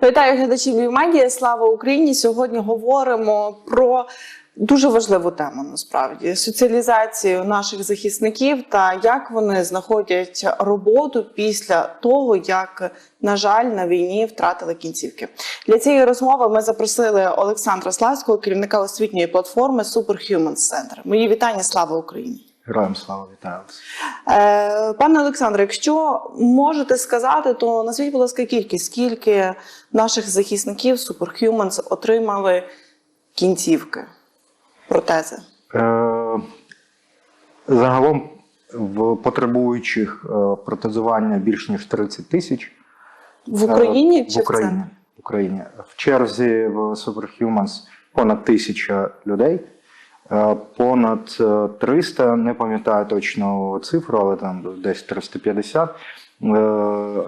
Вітаю глядачів Львівмедіа, слава Україні! Сьогодні говоримо про дуже важливу тему, насправді, соціалізацію наших захисників та як вони знаходять роботу після того, як, на жаль, на війні втратили кінцівки. Для цієї розмови ми запросили Олександра Славського, керівника освітньої платформи Superhumans Center. Мої вітання, слава Україні! Героям слава, вітаю вас. Пане Олександре, якщо можете сказати, то назвіть, будь ласка, кількість, скільки наших захисників Superhumans отримали кінцівки, протези? Загалом в потребуючих протезування більш ніж 30 тисяч. В Україні чи в Україні? В Україні. В черзі в Superhumans понад 1000 людей. Понад 300, не пам'ятаю точно цифру, але там десь 350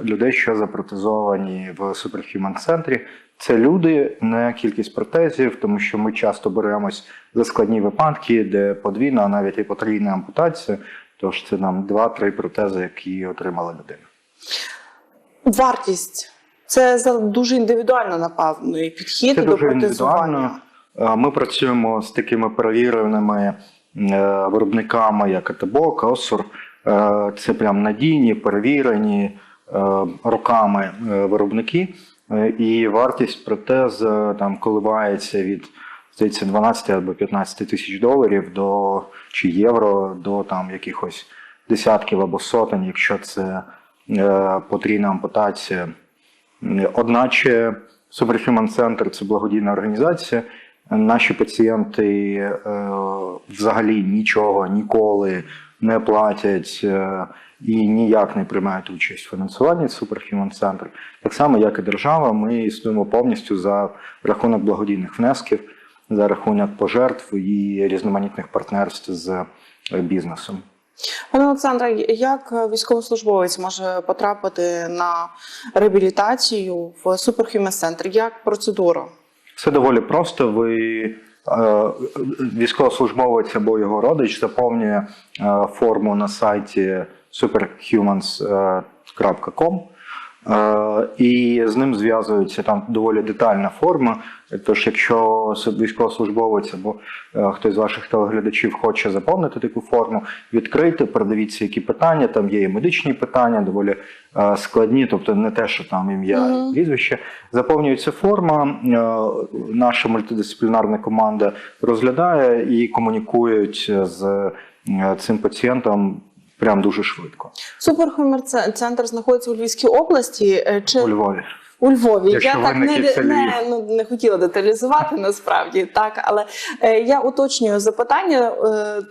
людей, що запротезовані в Superhumans центрі. Це люди, не кількість протезів, тому що ми часто беремось за складні випадки, де подвійна, а навіть і потрійна ампутація, тож це нам 2-3 протези, які отримала людина. Вартість – це дуже індивідуально, напевно, і підхід до протезування. Ми працюємо з такими перевіреними виробниками, як АТБО, Косур. Це прям надійні, перевірені роками виробники. І вартість протез там коливається від, здається, 12 або 15 тисяч доларів до, чи євро до там якихось десятків або сотень, якщо це потрійна ампутація. Одначе Superhumans Center – це благодійна організація. Наші пацієнти взагалі нічого ніколи не платять і ніяк не приймають участь в фінансуванні Superhumans Center. Так само, як і держава, ми існуємо повністю за рахунок благодійних внесків, за рахунок пожертв і різноманітних партнерств з бізнесом. Пане Олександре, як військовослужбовець може потрапити на реабілітацію в Superhumans Center? Як процедура? Все доволі просто. Військовослужбовець або його родич заповнює форму на сайті superhumans.com і з ним зв'язується, там доволі детальна форма. Тож, якщо військовослужбовець або хтось з ваших телеглядачів хоче заповнити таку форму, відкрийте, передивіться, які питання, там є і медичні питання, доволі складні, тобто не те, що там ім'я і прізвище. Заповнюється форма, наша мультидисциплінарна команда розглядає і комунікують з цим пацієнтом прям дуже швидко. Superhumans Центр знаходиться у Львівській області чи у Львові? У Львові. Якщо я так не хотіла деталізувати насправді, так, але я уточнюю запитання,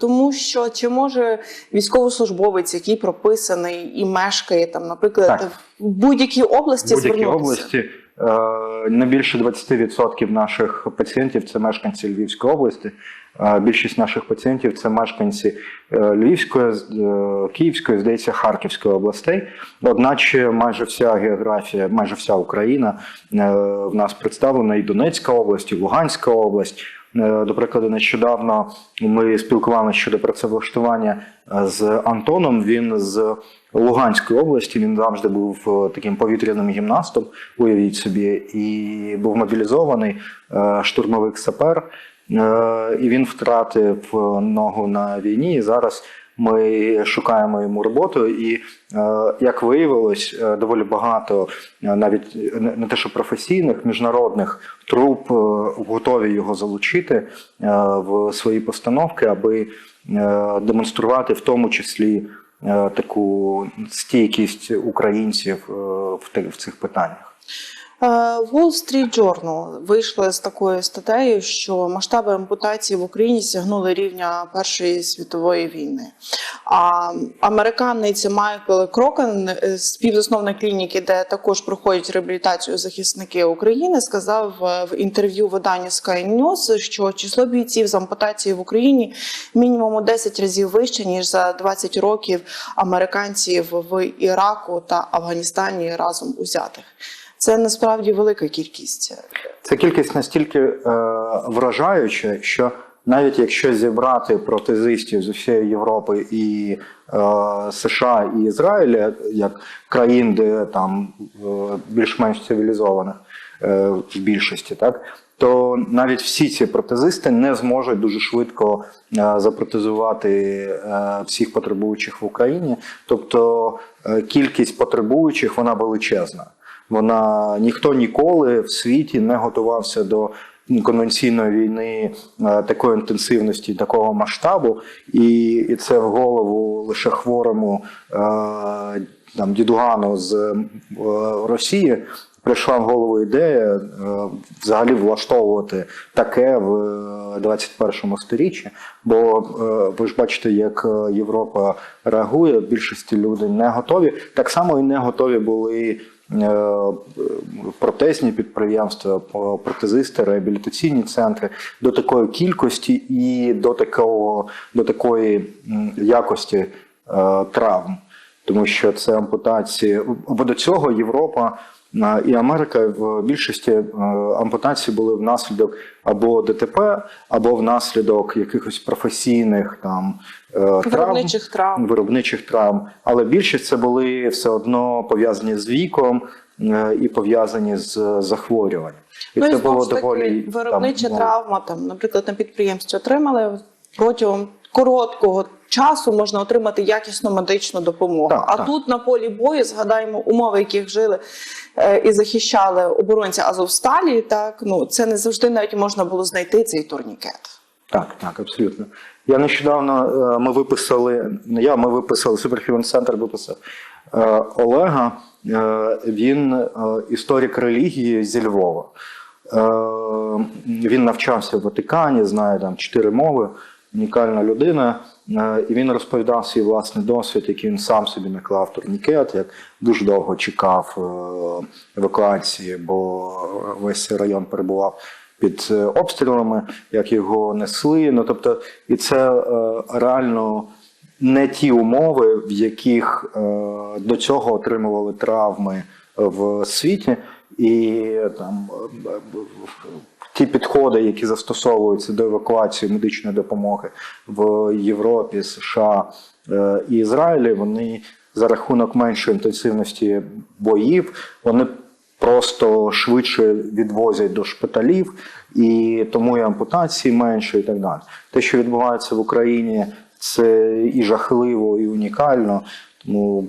тому що чи може військовослужбовець, який прописаний і мешкає там, наприклад, в будь-якій області звернутися? В будь-якій області. Не більше 20% наших пацієнтів – це мешканці Львівської області. Більшість наших пацієнтів – це мешканці Львівської, Київської, здається, Харківської областей. Одначе майже вся географія, майже вся Україна в нас представлена, і Донецька область, і Луганська область. До прикладу, нещодавно ми спілкувалися щодо працевлаштування з Антоном. Він з Луганської області, він завжди був таким повітряним гімнастом, уявіть собі, і був мобілізований, штурмовик-сапер. І він втратив ногу на війні, і зараз ми шукаємо йому роботу. І, як виявилось, доволі багато, навіть не те що професійних, міжнародних труп готові його залучити в свої постановки, аби демонструвати в тому числі таку стійкість українців в цих питаннях. Wall Street Journal вийшли з такою статтею, що масштаби ампутації в Україні сягнули рівня Першої світової війни. А американець Майкл Крокан, співзасновник клініки, де також проходять реабілітацію захисники України, сказав в інтерв'ю виданню Sky News, що число бійців з ампутації в Україні мінімум у 10 разів вище, ніж за 20 років американців в Іраку та Афганістані разом узятих. Це насправді велика кількість. Ця кількість настільки вражаюча, що навіть якщо зібрати протезистів з усієї Європи і США і Ізраїля, як країн, де там більш-менш цивілізованих, в більшості, так, то навіть всі ці протезисти не зможуть дуже швидко запротезувати всіх потребуючих в Україні. Тобто кількість потребуючих, вона величезна. Ніхто ніколи в світі не готувався до конвенційної війни такої інтенсивності, такого масштабу, і це в голову лише хворому дідугану з Росії прийшла в голову ідея взагалі влаштовувати таке в 21 сторіччі, бо ви ж бачите, як Європа реагує, в більшості люди не готові. Так само і не готові були протезні підприємства, протезисти, реабілітаційні центри до такої кількості і до такої якості травм. Тому що це ампутації. Бо до цього Європа і Америка в більшості ампутацій були внаслідок або ДТП, або внаслідок якихось професійних виробничих травм. Але більшість це були все одно пов'язані з віком і пов'язані з захворюванням. І це було доволі виробнича травма, наприклад, на підприємстві отримали протягом короткого часу можна отримати якісну медичну допомогу. Тут на полі бою, згадаємо, умови, яких жили і захищали оборонці Азовсталі, це не завжди навіть можна було знайти цей турнікет. Так, абсолютно. Я нещодавно, ми виписали, Superhuman Center виписав Олега, він історик релігії зі Львова. Він навчався в Ватикані, знає 4 мови, унікальна людина. І він розповідав свій власний досвід, який він сам собі наклав турнікет, як дуже довго чекав евакуації, бо весь цей район перебував під обстрілами, як його несли. Тобто, і це реально не ті умови, в яких до цього отримували травми в світі. І ті підходи, які застосовуються до евакуації медичної допомоги в Європі, США і Ізраїлі, вони за рахунок меншої інтенсивності боїв, вони просто швидше відвозять до шпиталів, і тому і ампутації менше і так далі. Те, що відбувається в Україні, це і жахливо, і унікально, тому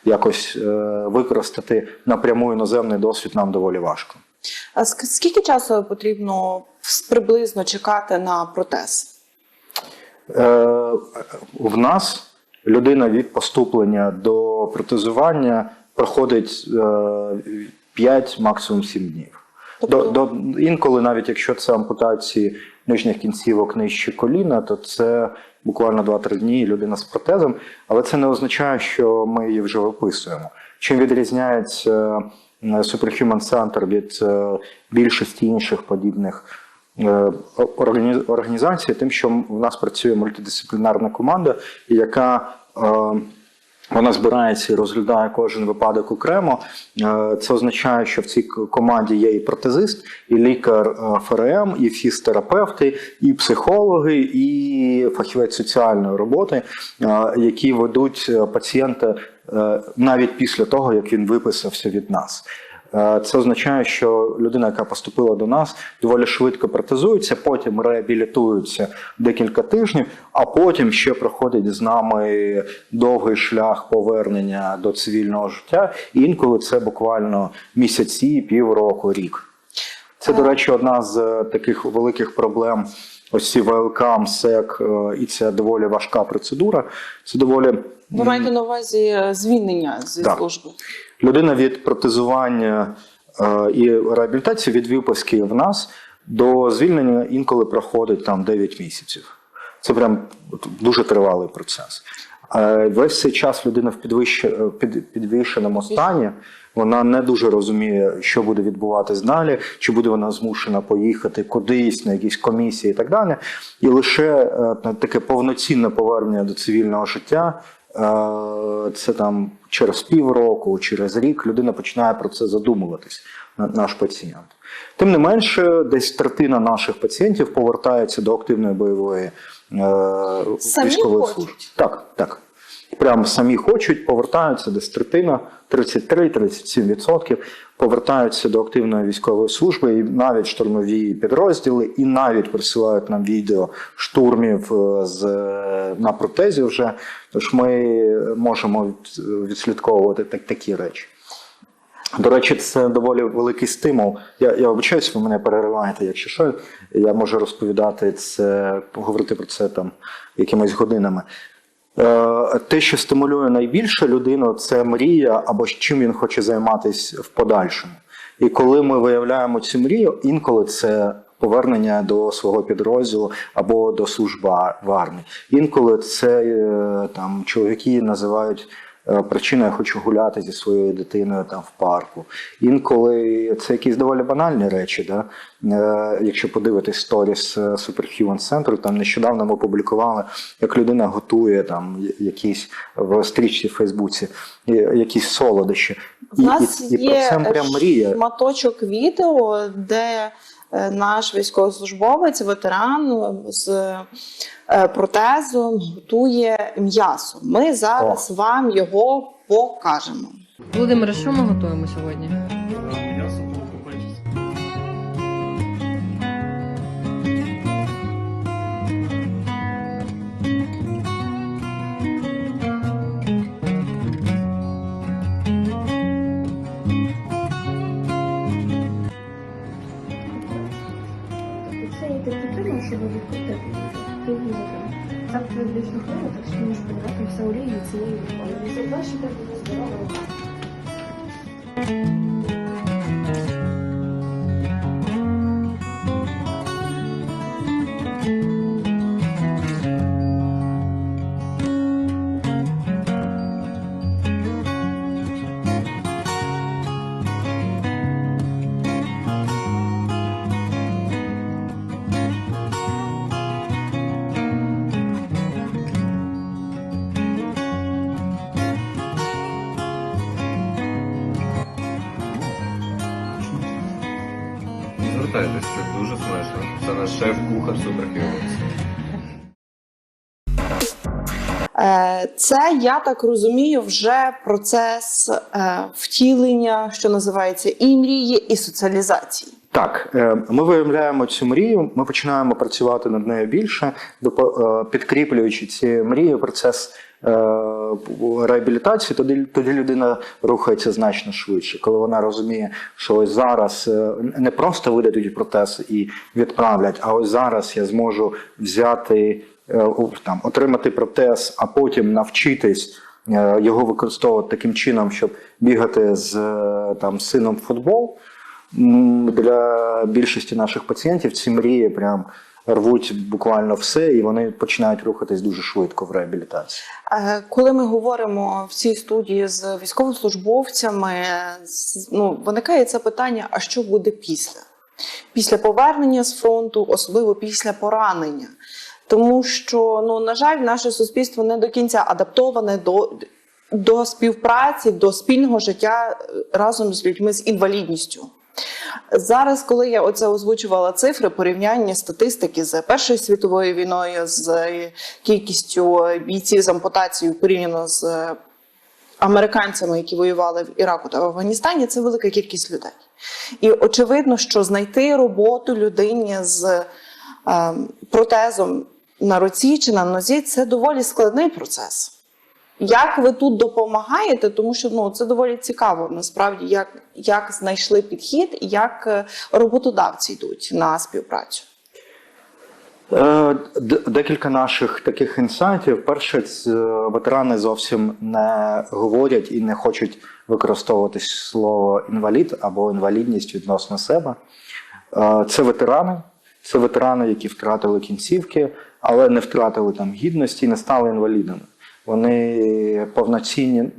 якось використати напряму іноземний досвід нам доволі важко. А скільки часу потрібно приблизно чекати на протез? В нас людина від поступлення до протезування проходить 5, максимум 7 днів. Тобто... Інколи, навіть якщо це ампутації нижніх кінцівок нижче коліна, то це буквально 2-3 дні людина з протезом, але це не означає, що ми її вже виписуємо. Чим відрізняється Superhuman Center від більшості інших подібних організацій, тим, що в нас працює мультидисциплінарна команда, яка вона збирається і розглядає кожен випадок окремо. Це означає, що в цій команді є і протезист, і лікар ФРМ, і фізтерапевти, і психологи, і фахівець соціальної роботи, які ведуть пацієнта навіть після того, як він виписався від нас. Це означає, що людина, яка поступила до нас, доволі швидко протезується, потім реабілітується декілька тижнів, а потім ще проходить з нами довгий шлях повернення до цивільного життя. І інколи це буквально місяці, півроку, рік. Це, до речі, одна з таких великих проблем. Ось ці ВЛК, МСЕК, і це доволі важка процедура. Це доволі... Ви маєте на увазі звільнення зі служби? Людина від протезування і реабілітації, від виписки в нас до звільнення інколи проходить 9 місяців. Це прям дуже тривалий процес. Весь цей час людина в підвішеному стані, вона не дуже розуміє, що буде відбуватись далі, чи буде вона змушена поїхати кудись, на якісь комісії і так далі. І лише таке повноцінне повернення до цивільного життя, це через півроку, через рік людина починає про це задумуватись, наш пацієнт. Тим не менше, десь третина наших пацієнтів повертається до активної бойової військової служби. Так. прям самі хочуть, повертаються десь третина, 33-37%, повертаються до активної військової служби, і навіть штурмові підрозділи, і навіть присилають нам відео штурмів на протезі вже. Тож ми можемо відслідковувати такі речі. До речі, це доволі великий стимул. Я вибачаюсь, ви мене перериваєте, якщо що. Я можу розповідати це, поговорити про це там якимись годинами. Те, що стимулює найбільше людину, це мрія або чим він хоче займатися в подальшому. І коли ми виявляємо цю мрію, інколи це повернення до свого підрозділу або до служби в армії. Інколи це там чоловіки називають причиною: я хочу гуляти зі своєю дитиною там в парку. Інколи це якісь доволі банальні речі. Да? Якщо подивитись сторіс Superhuman Center, там нещодавно ми публікували, як людина готує там якісь в стрічці в Фейсбуці, якісь солодощі. У нас і про це прям мрія. шматочок відео, де наш військовослужбовець, ветеран з протезом готує м'ясо. Ми зараз вам його покажемо. Володимире, що ми готуємо сьогодні? М'ясо по-українськи. Це я так підтримую, щоб відкрити телевізор. Так більш хвилин, так що можеш подавати все олію цією. Але це перше, так було здорово. Звертайтесь, це дуже смачно. Це наш шеф-кухар Superhuman. Це, я так розумію, вже процес втілення, що називається, і мрії, і соціалізації. Так, ми виявляємо цю мрію, ми починаємо працювати над нею більше, підкріплюючи ці мрії, процес реабілітації, тоді людина рухається значно швидше. Коли вона розуміє, що ось зараз не просто видадуть протез і відправлять, а ось зараз я зможу взяти, там, отримати протез, а потім навчитись його використовувати таким чином, щоб бігати з сином в футбол. Для більшості наших пацієнтів ці мрії прям рвуть буквально все, і вони починають рухатись дуже швидко в реабілітації. Коли ми говоримо в цій студії з військовослужбовцями, виникає це питання, а що буде після? Після повернення з фронту, особливо після поранення. Тому що, на жаль, наше суспільство не до кінця адаптоване до співпраці, до спільного життя разом з людьми з інвалідністю. Зараз, коли я озвучувала цифри, порівняння статистики з Першою світовою війною, з кількістю бійців з ампутацією порівняно з американцями, які воювали в Іраку та в Афганістані, це велика кількість людей. І очевидно, що знайти роботу людині з протезом на руці чи на нозі – це доволі складний процес. Як ви тут допомагаєте? Тому що це доволі цікаво, насправді, як знайшли підхід і як роботодавці йдуть на співпрацю. Декілька наших таких інсайтів. Перше, ветерани зовсім не говорять і не хочуть використовувати слово інвалід або інвалідність відносно себе. Це ветерани, які втратили кінцівки, але не втратили гідності і не стали інвалідами. Вони повноцінні,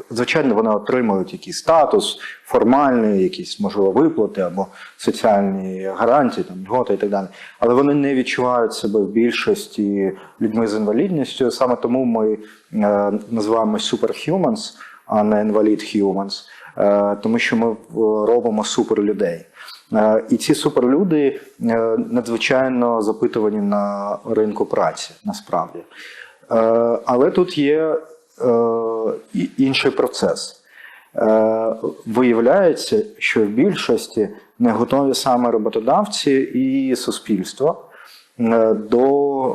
звичайно, вони отримують якийсь статус формальний, якісь, можливо, виплати або соціальні гарантії, льготи і так далі. Але вони не відчувають себе в більшості людьми з інвалідністю. Саме тому ми називаємо Superhumans, а не Invalid Humans, тому що ми робимо суперлюдей. І ці суперлюди надзвичайно запитувані на ринку праці, насправді. Але тут є інший процес. Виявляється, що в більшості не готові саме роботодавці і суспільство до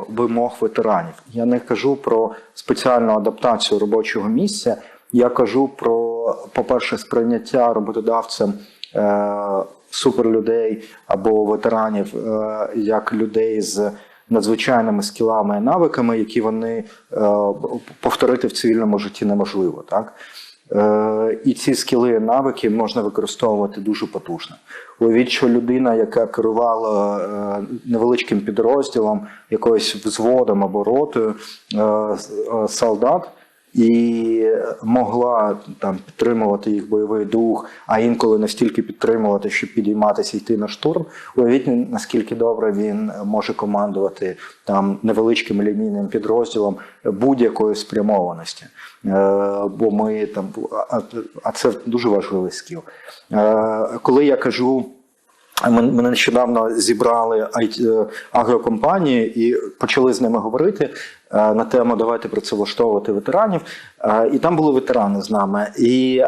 вимог ветеранів. Я не кажу про спеціальну адаптацію робочого місця, я кажу про, по-перше, сприйняття роботодавцем суперлюдей або ветеранів як людей з надзвичайними скілами і навиками, які вони повторити в цивільному житті неможливо. Так? І ці скіли і навики можна використовувати дуже потужно. Уявіть, що людина, яка керувала невеличким підрозділом, якоюсь взводом або ротою солдат, і могла там підтримувати їх бойовий дух, а інколи настільки підтримувати, щоб підійматися і йти на штурм. Уявіть, наскільки добре він може командувати там невеличким лінійним підрозділом будь-якої спрямованості. Бо ми там, а це дуже важливий скіл. Коли я кажу, ми нещодавно зібрали агрокомпанії і почали з ними говорити на тему «Давайте працевлаштовувати ветеранів». І там були ветерани з нами. І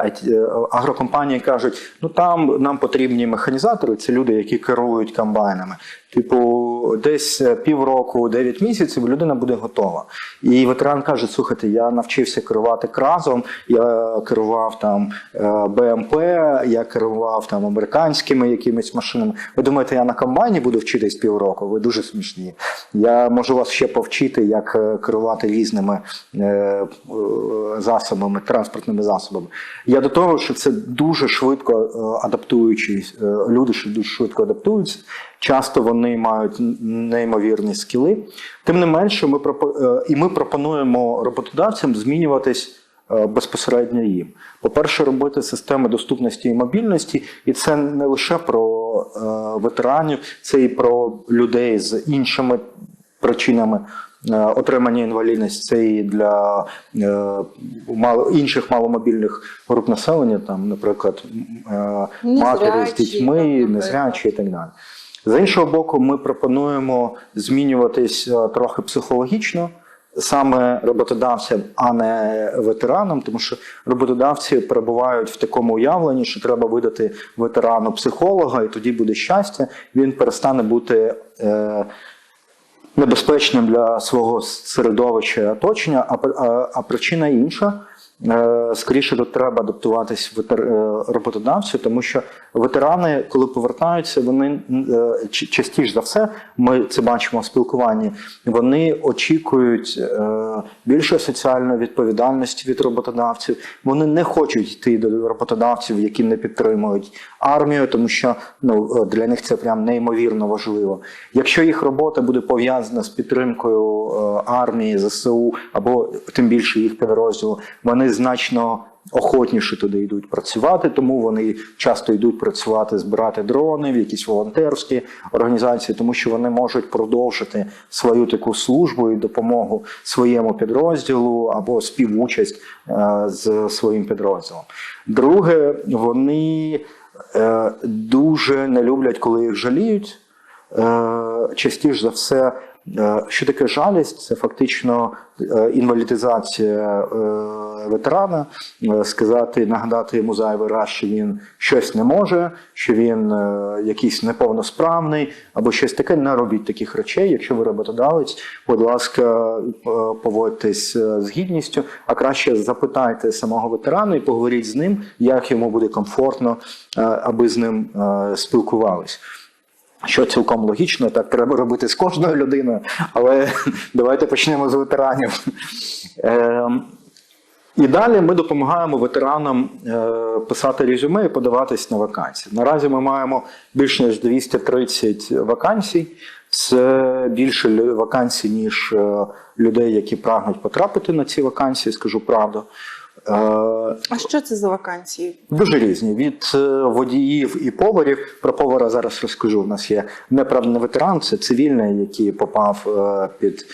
агрокомпанії кажуть, ну там нам потрібні механізатори, це люди, які керують комбайнами. Типу, десь півроку, 9 місяців людина буде готова. І ветеран каже, слухайте, я навчився керувати кразом, я керував там БМП, я керував там американськими якимись машинами. Ви думаєте, я на комбайні буду вчитись півроку? Ви дуже смішні. Я можу вас ще повчити, як керувати різними засобами, транспортними засобами. Я до того, що це дуже швидко адаптуючись, люди дуже швидко адаптуються, часто вони мають неймовірні скіли. Тим не менше, ми пропонуємо роботодавцям змінюватись безпосередньо їм. По-перше, робити системи доступності і мобільності, і це не лише про ветеранів, це і про людей з іншими причинами отримання інвалідності, це і для інших маломобільних груп населення, там, наприклад, матері з дітьми, незрячі і так далі. З іншого боку, ми пропонуємо змінюватись трохи психологічно, саме роботодавцям, а не ветеранам, тому що роботодавці перебувають в такому уявленні, що треба видати ветерану психолога, і тоді буде щастя, він перестане бути небезпечним для свого середовища і оточення, а причина інша. Скоріше тут треба адаптуватись роботодавцю, тому що ветерани, коли повертаються, вони частіше за все, ми це бачимо в спілкуванні, вони очікують більше соціальної відповідальності від роботодавців, вони не хочуть йти до роботодавців, які не підтримують армію, тому що для них це прям неймовірно важливо. Якщо їх робота буде пов'язана з підтримкою армії, ЗСУ, або тим більше їх підрозділу, вони значно охотніше туди йдуть працювати, тому вони часто йдуть працювати, збирати дрони в якісь волонтерські організації, тому що вони можуть продовжити свою таку службу і допомогу своєму підрозділу або співучасть з своїм підрозділом. Друге, вони дуже не люблять, коли їх жаліють. Частіше за все, що таке жалість? Це фактично інвалідизація ветерана, сказати, нагадати йому зайвий раз, що він щось не може, що він якийсь неповносправний, або щось таке. Не робіть таких речей. Якщо ви роботодавець, будь ласка, поводьтесь з гідністю, а краще запитайте самого ветерана і поговоріть з ним, як йому буде комфортно, аби з ним спілкувались. Що цілком логічно, так треба робити з кожною людиною, але давайте почнемо з ветеранів. І далі ми допомагаємо ветеранам писати резюме і подаватись на вакансії. Наразі ми маємо більш ніж 230 вакансій. Це більше вакансій, ніж людей, які прагнуть потрапити на ці вакансії, скажу правду. А що це за вакансії? Дуже різні. Від водіїв і поварів. Про повара зараз розкажу. У нас є не ветеран, це цивільний, який попав під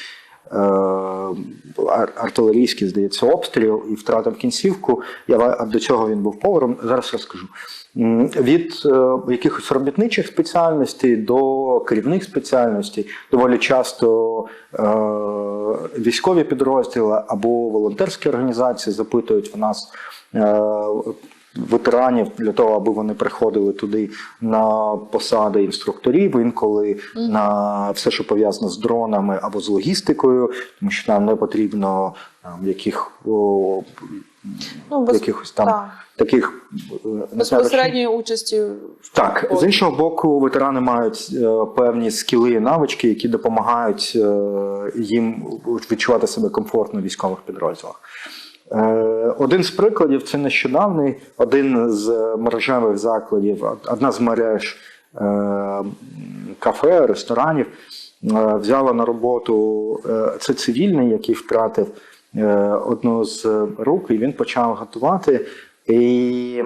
артилерійський, здається, обстріл і втратив кінцівку. До цього він був поваром. Зараз розкажу. Від якихось робітничих спеціальностей до керівних спеціальностей доволі часто військові підрозділи або волонтерські організації запитують в нас ветеранів для того, аби вони приходили туди на посади інструкторів, інколи на все, що пов'язано з дронами або з логістикою, тому що нам не потрібно якихось там таких безпосередньої участі. Так, з іншого боку, ветерани мають певні скіли і навички, які допомагають їм відчувати себе комфортно в військових підрозділах. Один з прикладів – це нещодавний, один з мережевих закладів, одна з мереж кафе, ресторанів взяла на роботу, це цивільний, який втратив одну з рук, і він почав готувати. І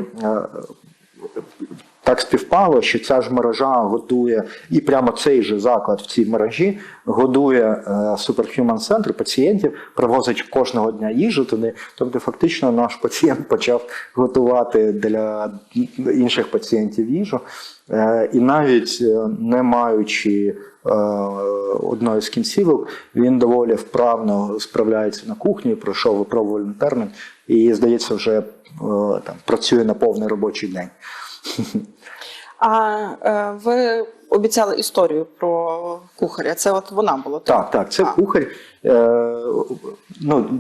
так співпало, що ця ж мережа годує, і прямо цей же заклад в цій мережі годує Superhuman Center пацієнтів, привозить кожного дня їжу туди. Тобто фактично наш пацієнт почав готувати для інших пацієнтів їжу. І навіть не маючи одної з кінцівок, він доволі вправно справляється на кухні, пройшов випробувальний термін і, здається, вже працює на повний робочий день. А ви обіцяли історію про кухаря. Це от вона була? Так, це кухар.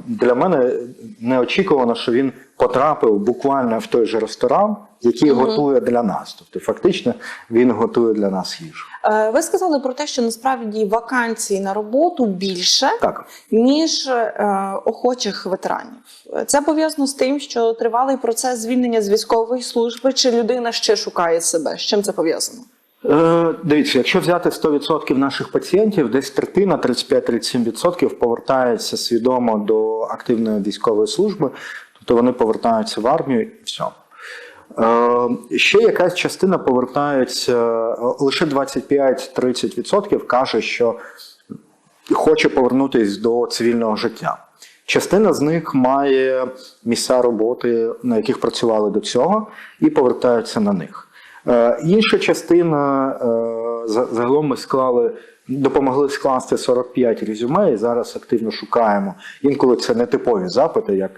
Для мене неочікувано, що він потрапив буквально в той же ресторан, який готує для нас. Тобто фактично він готує для нас їжу. Ви сказали про те, що насправді вакансій на роботу більше, ніж охочих ветеранів. Це пов'язано з тим, що тривалий процес звільнення з військової служби, чи людина ще шукає себе? З чим це пов'язано? Дивіться, якщо взяти 100% наших пацієнтів, десь третина, 35-37% повертається свідомо до активної військової служби, тобто вони повертаються в армію і все. Ще якась частина повертається, лише 25-30% каже, що хоче повернутися до цивільного життя. Частина з них має місця роботи, на яких працювали до цього, і повертаються на них. Інша частина, загалом ми допомогли скласти 45 резюме і зараз активно шукаємо. Інколи це не типові запити, як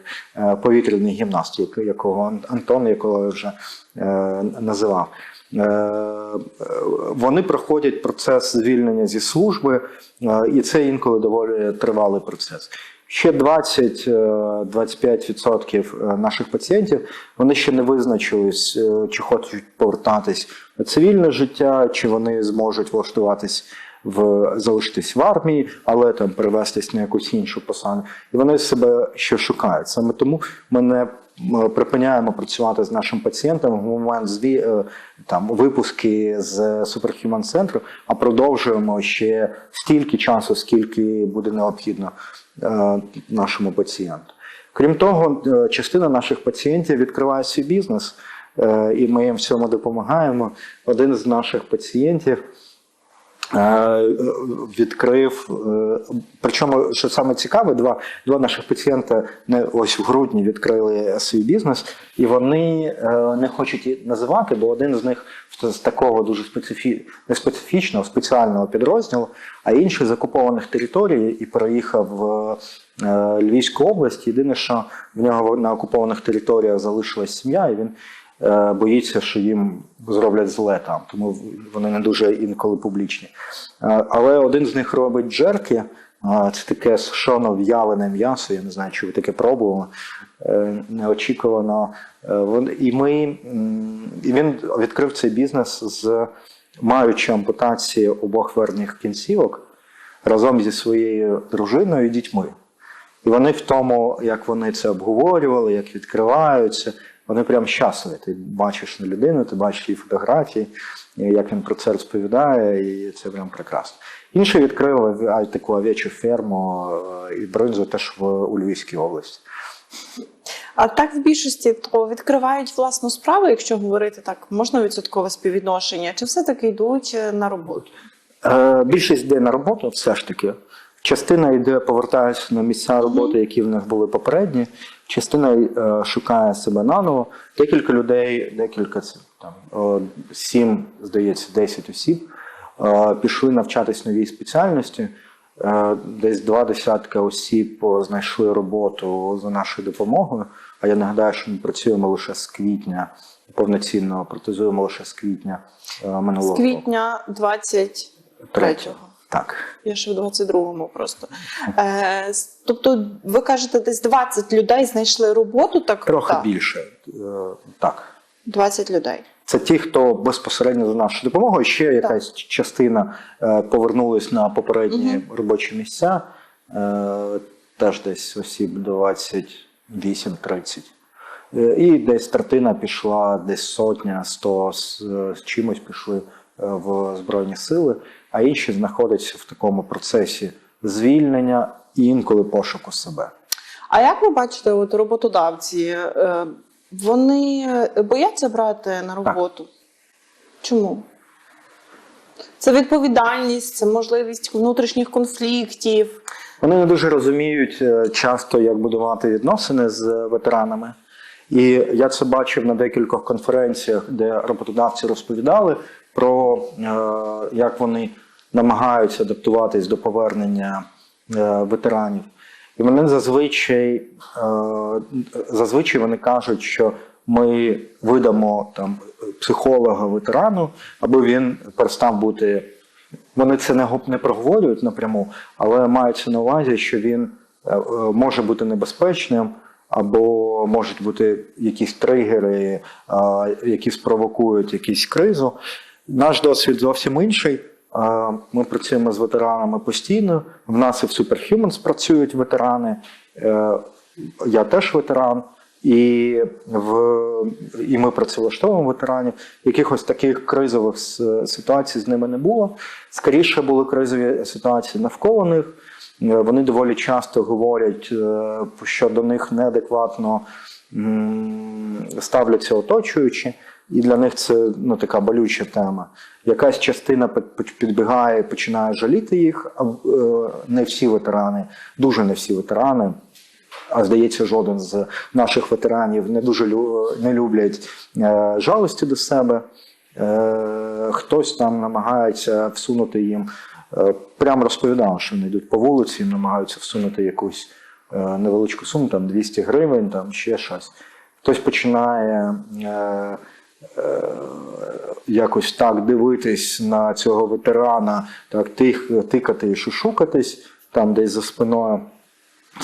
повітряний гімнаст, якого Антон, якого я вже називав. Вони проходять процес звільнення зі служби, і це інколи доволі тривалий процес. Ще 20-25% наших пацієнтів, вони ще не визначились, чи хочуть повертатись на цивільне життя, чи вони зможуть влаштуватись залишитись в армії, але там перевестись на якусь іншу посаду. І вони себе ще шукають. Саме тому ми не припиняємо працювати з нашим пацієнтом в момент випуски з Superhuman Center, а продовжуємо ще стільки часу, скільки буде необхідно нашому пацієнту. Крім того, частина наших пацієнтів відкриває свій бізнес, і ми їм в цьому допомагаємо. Один з наших пацієнтів відкрив, причому, що саме цікаве, два наших пацієнта ось в грудні відкрили свій бізнес, і вони не хочуть її називати, бо один з них з такого дуже специфічного, спеціального підрозділу, а інший з окупованих територій і переїхав в Львівську область. Єдине, що в нього на окупованих територіях залишилась сім'я, і він боїться, що їм зроблять зле там, тому вони не дуже інколи публічні. Але один з них робить джерки, це таке сушено в'ялене м'ясо, я не знаю, чи ви таке пробували, неочікувано. І він відкрив цей бізнес маючи ампутації обох верхніх кінцівок, разом зі своєю дружиною і дітьми. І вони в тому, як вони це обговорювали, як відкриваються, вони прям щасливі. Ти бачиш на людину, ти бачиш її фотографії, як він про це розповідає, і це прям прекрасно. Інший відкрив таку овечу ферму і бринзу теж у Львівській області. А так в більшості то відкривають власну справу, якщо говорити так, можна відсоткове співвідношення, чи все-таки йдуть на роботу? Більшість йде на роботу, все ж таки. Частина йде, повертається на місця роботи, які в них були попередні, частина шукає себе наново. Декілька людей, там, 7, здається, 10 осіб пішли навчатись новій спеціальності. Десь 20 осіб знайшли роботу за нашою допомогою. А я нагадаю, що ми працюємо лише з квітня, повноцінно протезуємо лише з квітня минулого року. З квітня 23-го. Так. Я ще в 22-му просто. Тобто, ви кажете, десь 20 людей знайшли роботу? Трохи так. більше. Так. 20 людей. Це ті, хто безпосередньо за нашою допомогою. Ще якась частина повернулась на попередні робочі місця. Теж десь осіб 28-30. І десь третина пішла, десь сотня, 100 з чимось пішли в Збройні Сили, а інші знаходяться в такому процесі звільнення і інколи пошуку себе. А як ви бачите, от роботодавці, вони бояться брати на роботу? Чому? Це відповідальність, це можливість внутрішніх конфліктів. Вони не дуже розуміють часто, як будувати відносини з ветеранами. І я це бачив на декількох конференціях, де роботодавці розповідали про як вони намагаються адаптуватись до повернення ветеранів. І вони зазвичай вони кажуть, що ми видамо там психолога ветерану, аби він перестав бути. Вони це не проговорюють напряму, але мається на увазі, що він може бути небезпечним, або можуть бути якісь тригери, які спровокують якусь кризу. Наш досвід зовсім інший. Ми працюємо з ветеранами постійно. В нас і в Superhumans працюють ветерани. Я теж ветеран. І ми працевлаштовуємо ветеранів. Якихось таких кризових ситуацій з ними не було. Скоріше були кризові ситуації навколо них. Вони доволі часто говорять, що до них неадекватно ставляться оточуючі. І для них це така болюча тема. Якась частина підбігає, починає жаліти їх. Не всі ветерани, дуже не всі ветерани, а здається, жоден з наших ветеранів не дуже не люблять жалості до себе. Хтось там намагається всунути їм, прямо розповідав, що вони йдуть по вулиці, намагаються всунути якусь невеличку суму, там 200 гривень, там ще щось. Хтось починає якось так дивитись на цього ветерана, так тикати і шушукатись, там десь за спиною,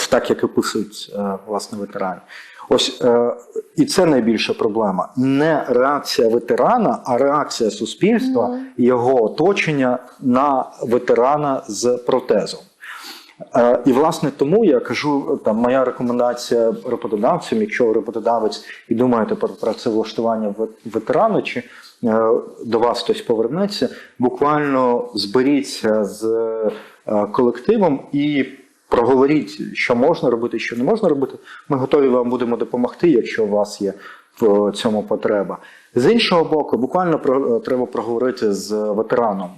так як описують власне ветерані. Ось і це найбільша проблема. Не реакція ветерана, а реакція суспільства і його оточення на ветерана з протезом. І, власне, тому я кажу, там, моя рекомендація роботодавцям, якщо ви роботодавець і думаєте про працевлаштування ветерана, чи до вас хтось повернеться, буквально зберіться з колективом і проговоріть, що можна робити, що не можна робити. Ми готові вам будемо допомогти, якщо у вас є в цьому потреба. З іншого боку, буквально треба проговорити з ветераном,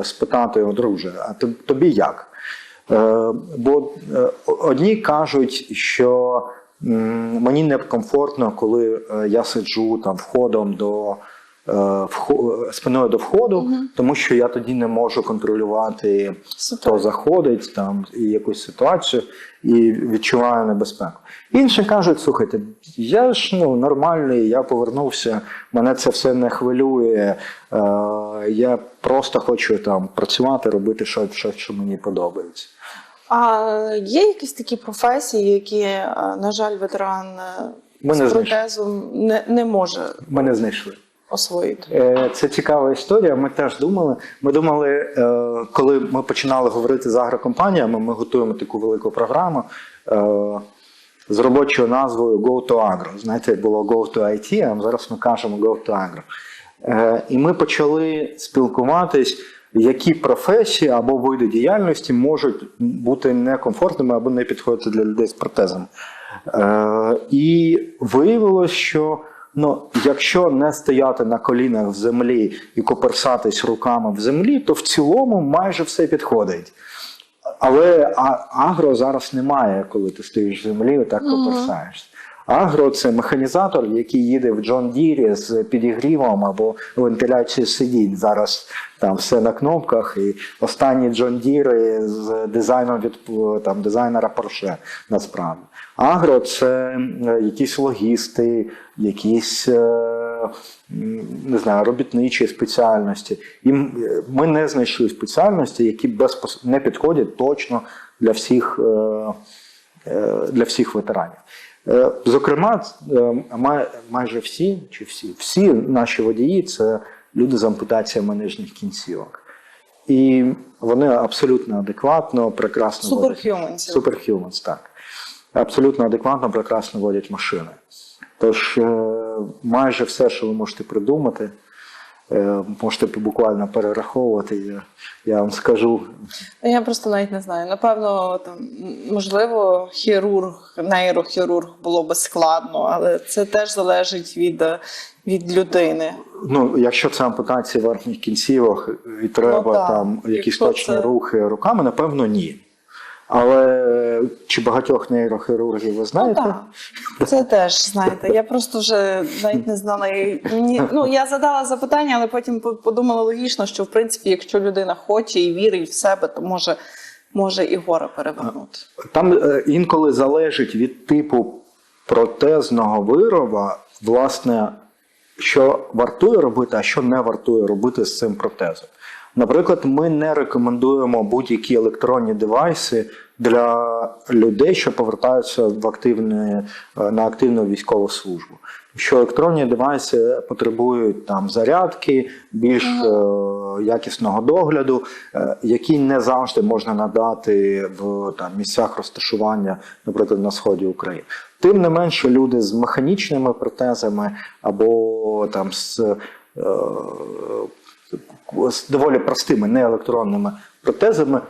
спитати його: друже, а тобі як? Бо одні кажуть, що мені некомфортно, коли я сиджу там входом спиною до входу, тому що я тоді не можу контролювати, хто заходить там, і якусь ситуацію, і відчуваю небезпеку. Інші кажуть: слухайте, я ж нормальний, я повернувся, мене це все не хвилює, я просто хочу там працювати, робити щось, що мені подобається. А є якісь такі професії, які, на жаль, ветеран з протезом не може Ми не знайшли. освоїти? Це цікава історія. Ми теж думали. Ми думали, коли ми починали говорити з агрокомпаніями, ми готуємо таку велику програму з робочою назвою Go to Agro. Знаєте, було Go to IT, а зараз ми кажемо Go to Agro. І ми почали спілкуватись, які професії або види діяльності можуть бути некомфортними або не підходити для людей з протезами. І виявилось, що якщо не стояти на колінах в землі і коперсатись руками в землі, то в цілому майже все підходить. Але агро зараз немає, коли ти стоїш в землі і так коперсаєшся. Агро – це механізатор, який їде в Джон Дірі з підігрівом або вентиляцією сидінь. Зараз там все на кнопках, і останні Джон Діри з дизайном від там, дизайнера Porsche насправді. Агро – це якісь логісти, якісь не знаю, робітничі спеціальності. І ми не знайшли спеціальності, які не підходять точно для всіх ветеранів. Зокрема, майже всі наші водії – це люди з ампутаціями нижніх кінцівок. І вони абсолютно адекватно, прекрасно Superhumans, так. Абсолютно адекватно, прекрасно водять машини. Тож майже все, що ви можете придумати, можете буквально перераховувати, я вам скажу. Я просто навіть не знаю. Напевно, там, можливо, нейрохірург було би складно, але це теж залежить від людини. Ну, якщо це ампутація верхніх кінцівок і треба там якісь точні рухи руками, напевно, ні. Але чи багатьох нейрохірургів ви знаєте? Ну, так. Це теж, знаєте, я просто вже навіть не знала. Я задала запитання, але потім подумала логічно, що, в принципі, якщо людина хоче і вірить в себе, то може і гори перевернути. Там інколи залежить від типу протезного вироба, власне, що вартує робити, а що не вартує робити з цим протезом. Наприклад, ми не рекомендуємо будь-які електронні девайси для людей, що повертаються на активну військову службу. Що електронні девайси потребують там зарядки, більш якісного догляду, які не завжди можна надати в місцях розташування, наприклад, на сході України. Тим не менше, люди з механічними протезами або там з доволі простими, не електронними протезами,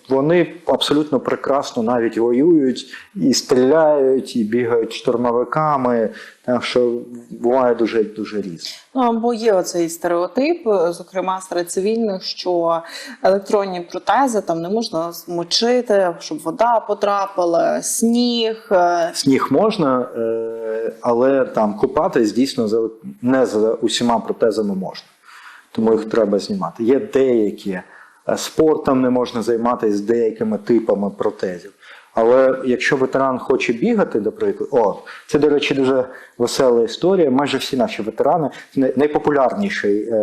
вони абсолютно прекрасно навіть воюють, і стріляють, і бігають штурмовиками, так що буває дуже різно. Бо є оцей стереотип, зокрема серед цивільних, що електронні протези там не можна змочити, щоб вода потрапила, сніг. Сніг можна, але там купатись дійсно не з усіма протезами можна. Тому їх треба знімати. Є деякі, спортом не можна займатися з деякими типами протезів. Але якщо ветеран хоче бігати, наприклад, це, до речі, дуже весела історія. Майже всі наші ветерани, найпопулярніший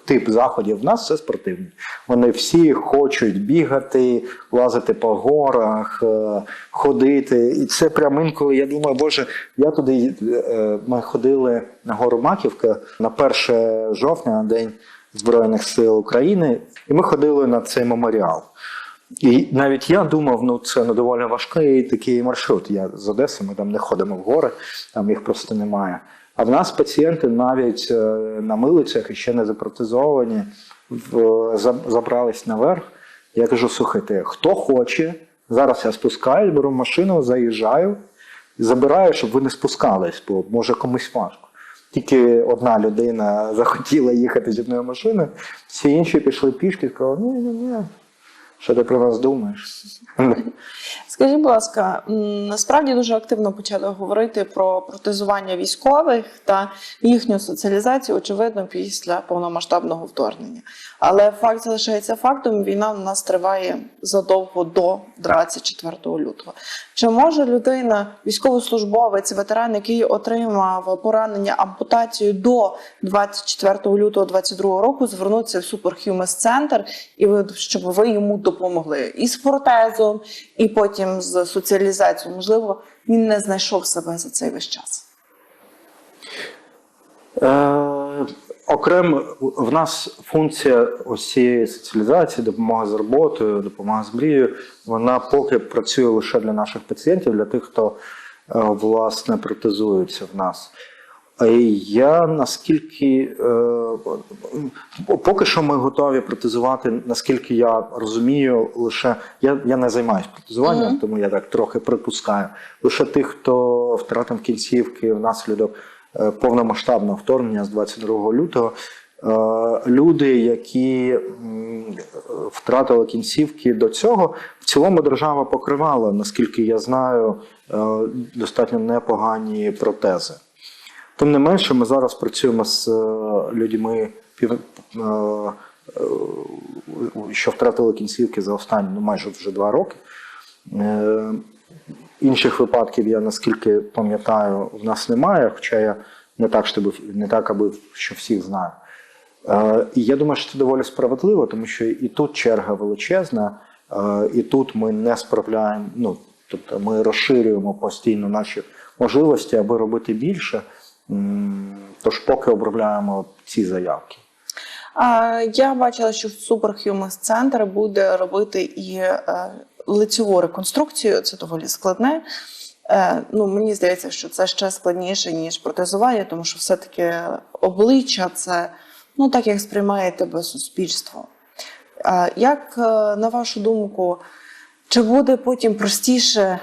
тип заходів в нас – це спортивні. Вони всі хочуть бігати, лазити по горах, ходити. І це прямо інколи, я думаю, боже, ми ходили на гору Маківка на 1 жовтня, на День Збройних сил України, і ми ходили на цей меморіал. І навіть я думав, це доволі важкий такий маршрут. Я з Одеси, ми там не ходимо в гори, там їх просто немає. А в нас пацієнти навіть на милицях, і ще не запротезовані, забрались наверх. Я кажу, слухайте, хто хоче, зараз я спускаюсь, беру машину, заїжджаю, забираю, щоб ви не спускались, бо може комусь важко. Тільки одна людина захотіла їхати з одної машини, всі інші пішли пішки і сказали, ні. Що ти про нас думаєш? Скажіть, будь ласка, насправді дуже активно почали говорити про протезування військових та їхню соціалізацію, очевидно, після повномасштабного вторгнення. Але факт залишається фактом, війна у нас триває задовго до 24 лютого. Чи може людина, військовослужбовець, ветеран, який отримав поранення, ампутацію до 24 лютого 2022 року, звернутися в Superhumans центр, і щоб ви йому допомогли і з протезом, і потім з соціалізацією? Можливо, він не знайшов себе за цей весь час. Окремо, в нас функція ось цієї соціалізації, допомога з роботою, допомога з мрією, вона поки працює лише для наших пацієнтів, для тих, хто, власне, протезується в нас. Я наскільки, поки що ми готові протезувати, наскільки я розумію, лише, я не займаюся протезуванням, тому я так трохи припускаю, лише тих, хто втратив кінцівки внаслідок повномасштабного вторгнення з 22 лютого, люди, які втратили кінцівки до цього, в цілому держава покривала, наскільки я знаю, достатньо непогані протези. Тим не менше, ми зараз працюємо з людьми, що втратили кінцівки за останні майже вже 2 роки. Інших випадків я, наскільки пам'ятаю, в нас немає, хоча я не так, аби що всіх знаю. І я думаю, що це доволі справедливо, тому що і тут черга величезна, і тут ми не справляємо, тобто ми розширюємо постійно наші можливості, аби робити більше, тож поки обробляємо ці заявки. Я бачила, що Superhumans Центр буде робити і лицьову реконструкцію, це доволі складне. Мені здається, що це ще складніше, ніж протезування, тому що все-таки обличчя – це так, як сприймає тебе суспільство. Як, на вашу думку, чи буде потім простіше,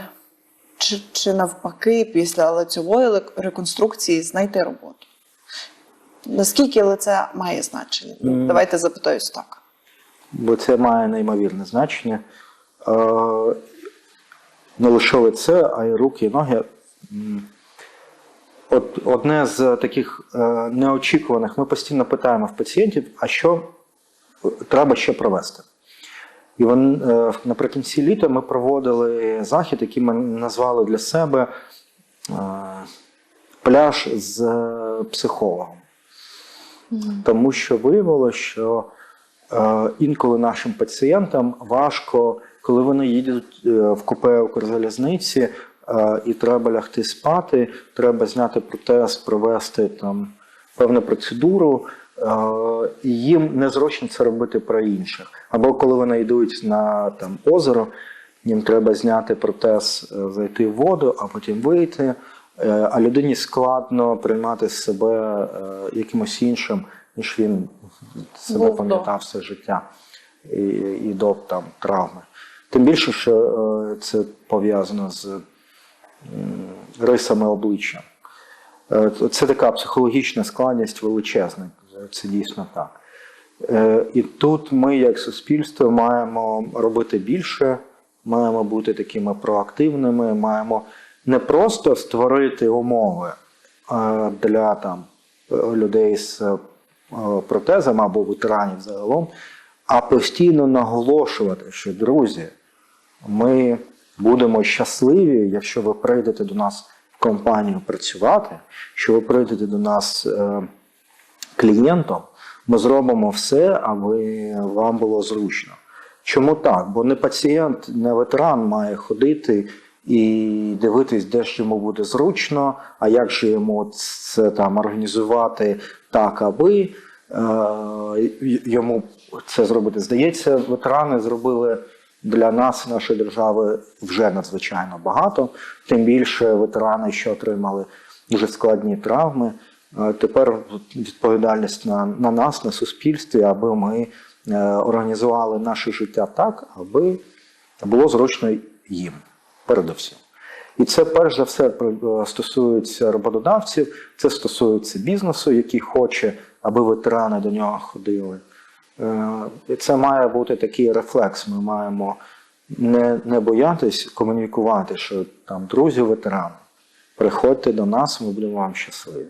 чи навпаки, після лицьової реконструкції знайти роботу? Наскільки лице має значення? Давайте запитаюсь так. Бо це має неймовірне значення. Не лише лице, а й руки, і ноги. Одне з таких неочікуваних, ми постійно питаємо в пацієнтів, а що треба ще провести. І наприкінці літа ми проводили захід, який ми назвали для себе пляж з психологом. Тому що виявилося, що інколи нашим пацієнтам важко, коли вони їдуть в купе Укрзалізниці і треба лягти спати, треба зняти протез, провести певну процедуру, і їм незручно це робити про інших. Або коли вони йдуть на озеро, їм треба зняти протез, зайти в воду, а потім вийти, а людині складно приймати себе якимось іншим, ніж він себе пам'ятав все життя і до травми. Тим більше, що це пов'язано з рисами обличчя. Це така психологічна складність величезна, це дійсно так. І тут ми, як суспільство, маємо робити більше, маємо бути такими проактивними, маємо не просто створити умови для людей з протезами або ветеранів загалом, а постійно наголошувати, що, друзі, ми будемо щасливі, якщо ви прийдете до нас в компанію працювати, що ви прийдете до нас клієнтом, ми зробимо все, аби вам було зручно. Чому так? Бо не пацієнт, не ветеран має ходити і дивитись, де ж йому буде зручно, а як же йому це організувати так, аби йому це зробити. Здається, ветерани зробили для нас, нашої держави, вже надзвичайно багато. Тим більше ветерани, що отримали дуже складні травми. Тепер відповідальність на нас, на суспільстві, аби ми організували наше життя так, аби було зручно їм, передусім. І це, перш за все, стосується роботодавців, це стосується бізнесу, який хоче, аби ветерани до нього ходили. І це має бути такий рефлекс. Ми маємо не боятись комунікувати, що друзі ветерани, приходьте до нас, ми будемо вам щасливі.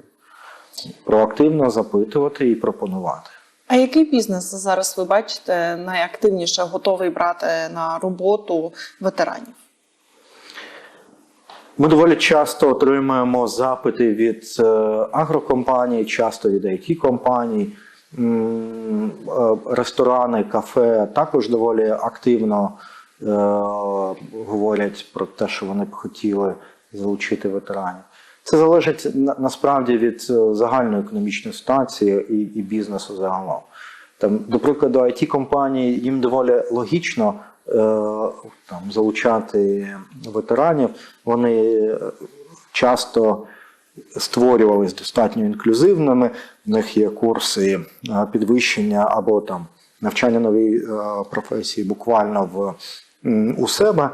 Проактивно запитувати і пропонувати. А який бізнес зараз ви бачите найактивніше готовий брати на роботу ветеранів? Ми доволі часто отримуємо запити від агрокомпаній, часто від IT-компаній, ресторани, кафе також доволі активно говорять про те, що вони б хотіли залучити ветеранів. Це залежить насправді від загальної економічної ситуації і бізнесу загалом. До прикладу, IT-компанії, їм доволі логічно залучати ветеранів. Вони часто створювалися достатньо інклюзивними, в них є курси підвищення або навчання новій професії буквально у себе.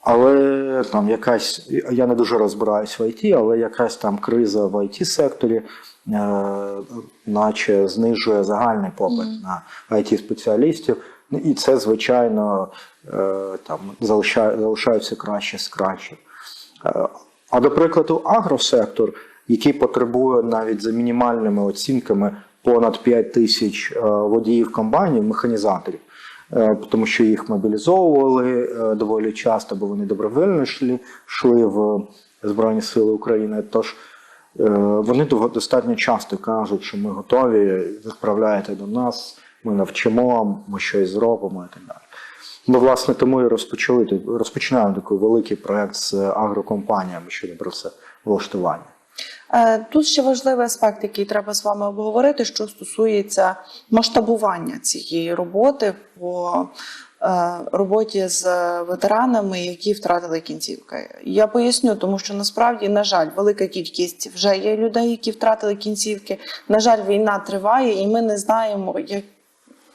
Але там якась, я не дуже розбираюсь в ІТ, але якась там криза в ІТ-секторі, наче знижує загальний попит на ІТ-спеціалістів. І це, звичайно, там залишаються краще з кращих. А до прикладу, агросектор, який потребує навіть за мінімальними оцінками понад 5 тисяч водіїв комбайнів, механізаторів, тому що їх мобілізовували доволі часто, бо вони добровільно йшли в Збройні Сили України. Тож вони достатньо часто кажуть, що ми готові, відправляєте до нас, ми навчимо, ми щось зробимо і так далі. Ми, власне, тому і розпочинаємо такий великий проєкт з агрокомпаніями щодо працевлаштування. Тут ще важливий аспект, який треба з вами обговорити, що стосується масштабування цієї роботи по роботі з ветеранами, які втратили кінцівки. Я поясню, тому що насправді, на жаль, велика кількість вже є людей, які втратили кінцівки. На жаль, війна триває, і ми не знаємо,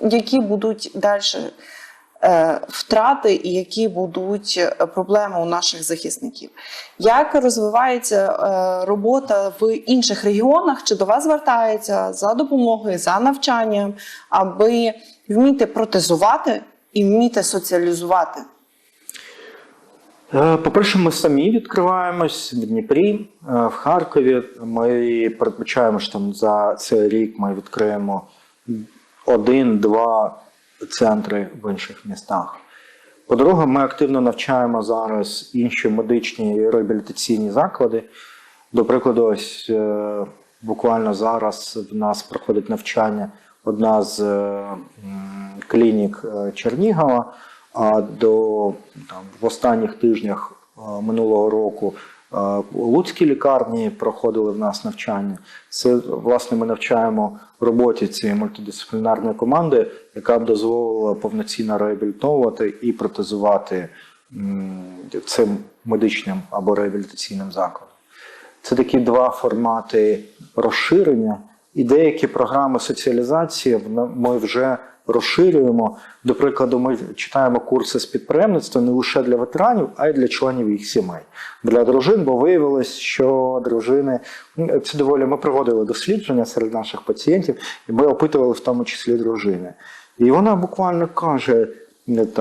які будуть далі втрати і які будуть проблеми у наших захисників. Як розвивається робота в інших регіонах? Чи до вас звертаються за допомогою, за навчанням, аби вміти протезувати і вміти соціалізувати? По-перше, ми самі відкриваємось в Дніпрі, в Харкові. Ми передбачаємо, що там за цей рік ми відкриємо 1-2 центри в інших містах. По-друге, ми активно навчаємо зараз інші медичні і реабілітаційні заклади. До прикладу, ось буквально зараз в нас проходить навчання одна з клінік Чернігова, а в останніх тижнях минулого року у Луцькій лікарні проходили в нас навчання. Це, власне, ми навчаємо роботі цієї мультидисциплінарної команди, яка б дозволила повноцінно реабілітовувати і протезувати цим медичним або реабілітаційним закладом. Це такі два формати розширення. І деякі програми соціалізації ми вже розширюємо. До прикладу, ми читаємо курси з підприємництва не лише для ветеранів, а й для членів їх сімей. Для дружин, бо виявилось, що дружини, це доволі, ми проводили дослідження серед наших пацієнтів, і ми опитували в тому числі дружини. І вона буквально каже,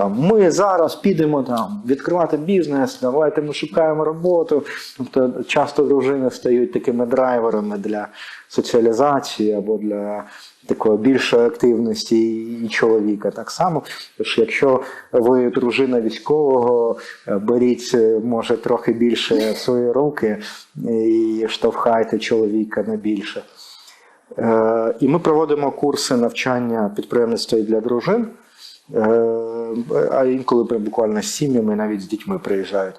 ми зараз підемо відкривати бізнес, давайте ми шукаємо роботу. Тобто часто дружини стають такими драйверами для соціалізації або для такої більшої активності і чоловіка так само. Тож якщо ви дружина військового, беріть, може, трохи більше в свої руки і штовхайте чоловіка на більше. І ми проводимо курси навчання підприємництва і для дружин. А інколи буквально з сім'ями, навіть з дітьми приїжджають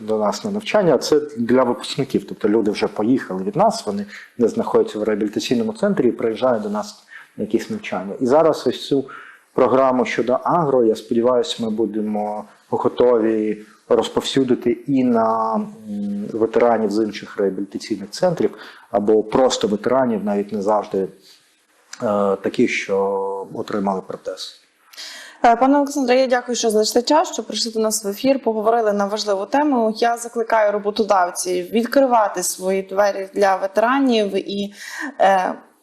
до нас на навчання. Це для випускників, тобто люди вже поїхали від нас, вони не знаходяться в реабілітаційному центрі і приїжджають до нас на якісь навчання. І зараз ось цю програму щодо агро, я сподіваюся, ми будемо готові розповсюдити і на ветеранів з інших реабілітаційних центрів, або просто ветеранів, навіть не завжди такі, що отримали протез. Пане Олександре, я дякую, що знайшли час, що прийшли до нас в ефір, поговорили на важливу тему. Я закликаю роботодавців відкривати свої двері для ветеранів і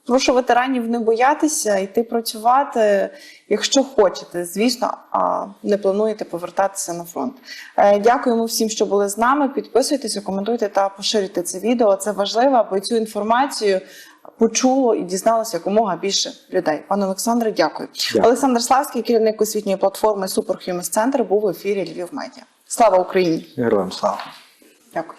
прошу ветеранів не боятися йти працювати, якщо хочете, звісно, а не плануєте повертатися на фронт. Дякуємо всім, що були з нами. Підписуйтесь, коментуйте та поширюйте це відео. Це важливо, аби цю інформацію почуло і дізналося якомога більше людей. Пане Олександре, дякую. Олександр Славський, керівник освітньої платформи Superhumans Center, був в ефірі Львів Медіа. Слава Україні! Героям слава! Дякую.